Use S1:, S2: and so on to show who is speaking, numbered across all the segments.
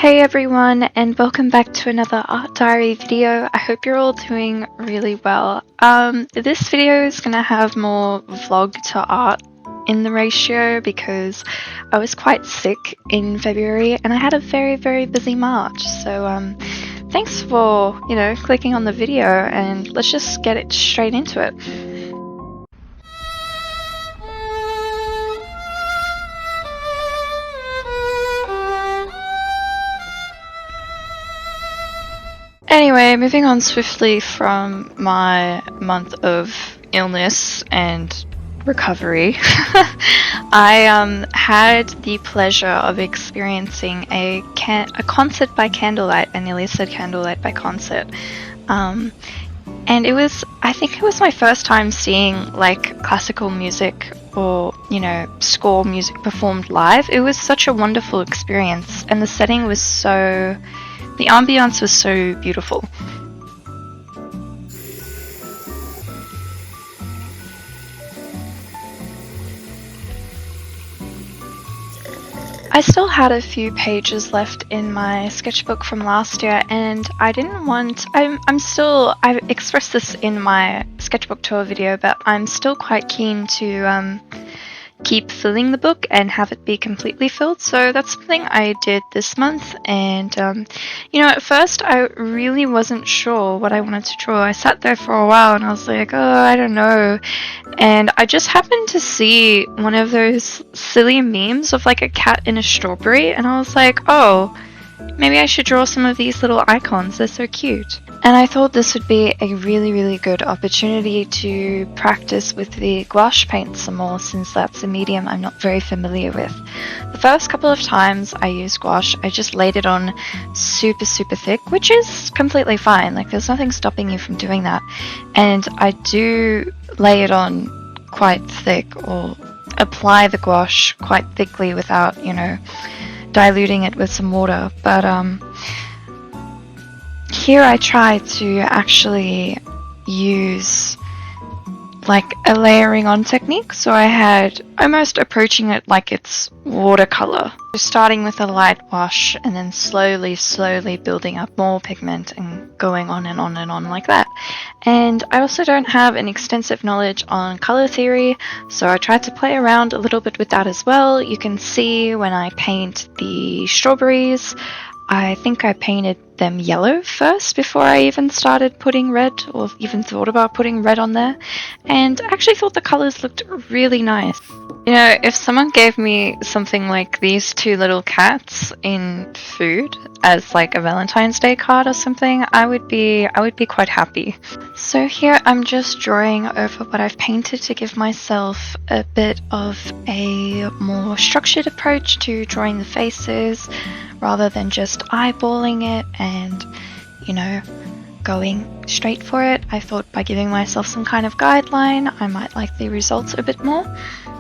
S1: Hey everyone, and welcome back to another art diary video. I hope you're all doing really well. This video is gonna have more vlog to art in the ratio because I was quite sick in February and I had a very busy March. So thanks for, clicking on the video, and let's just get it straight into it. Anyway, moving on swiftly from my month of illness and recovery, I had the pleasure of experiencing a concert by candlelight. I nearly said candlelight by concert. And I think it was my first time seeing like classical music or, score music performed live. It was such a wonderful experience, and the setting was the ambiance was so beautiful. I still had a few pages left in my sketchbook from last year, and I've expressed this in my sketchbook tour video, but I'm still quite keen to keep filling the book and have it be completely filled. So that's something I did this month, and at first I really wasn't sure what I wanted to draw. I sat there for a while and I was like, oh, I don't know, and I just happened to see one of those silly memes of like a cat in a strawberry, and I was like, oh, maybe I should draw some of these little icons, they're so cute. And I thought this would be a really good opportunity to practice with the gouache paint some more, since that's a medium I'm not very familiar with. The first couple of times I used gouache, I just laid it on super thick, which is completely fine, like there's nothing stopping you from doing that. And I do lay it on quite thick, or apply the gouache quite thickly without, diluting it with some water. But here I tried to actually use like a layering on technique, so I had almost approaching it like it's watercolor. So starting with a light wash and then slowly building up more pigment and going on and on like that. And I also don't have an extensive knowledge on color theory, so I tried to play around a little bit with that as well. You can see when I paint the strawberries, I think I painted them yellow first before I even started putting red, or even thought about putting red on there, and I actually thought the colors looked really nice. If someone gave me something like these two little cats in food as like a Valentine's Day card or something, I would be quite happy. So here I'm just drawing over what I've painted to give myself a bit of a more structured approach to drawing the faces, rather than just eyeballing it and, going straight for it. I thought by giving myself some kind of guideline, I might like the results a bit more.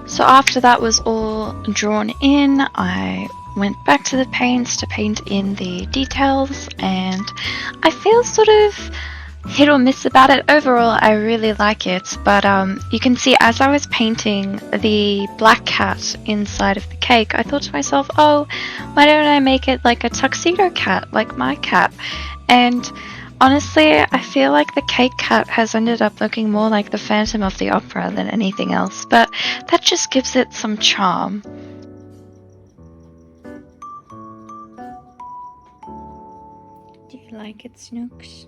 S1: So after that was all drawn in, I went back to the paints to paint in the details, and I feel sort of hit or miss about it. Overall, I really like it, but you can see as I was painting the black cat inside of the cake, I thought to myself, oh, why don't I make it like a tuxedo cat, like my cat? And honestly, I feel like the cake cat has ended up looking more like the Phantom of the Opera than anything else, but that just gives it some charm. Do you like it, Snooks?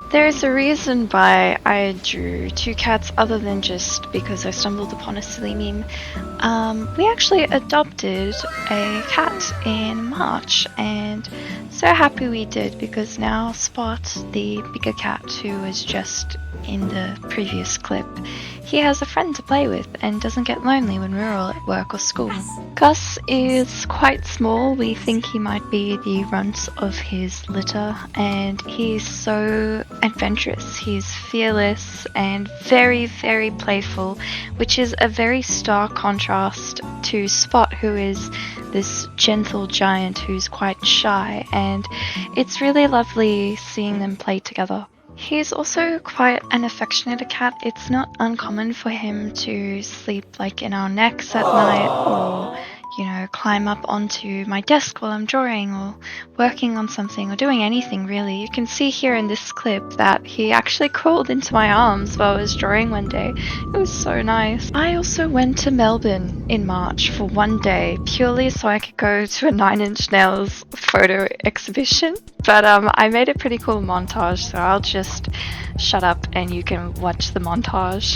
S1: There's a reason why I drew two cats other than just because I stumbled upon a silly meme. We actually adopted a cat in March, and so happy we did, because now Spot, the bigger cat who was just in the previous clip, he has a friend to play with and doesn't get lonely when we're all at work or school. Gus is quite small. We think he might be the runt of his litter, and he's so adventurous. He's fearless and very playful, which is a very stark contrast to Spot, who is this gentle giant who's quite shy, and it's really lovely seeing them play together. He's also quite an affectionate cat. It's not uncommon for him to sleep like in our necks at night or, you know, climb up onto my desk while I'm drawing or working on something or doing anything really. You can see here in this clip that he actually crawled into my arms while I was drawing one day. It was so nice. I also went to Melbourne in March for one day purely so I could go to a Nine Inch Nails photo exhibition. But I made a pretty cool montage, so I'll just shut up and you can watch the montage.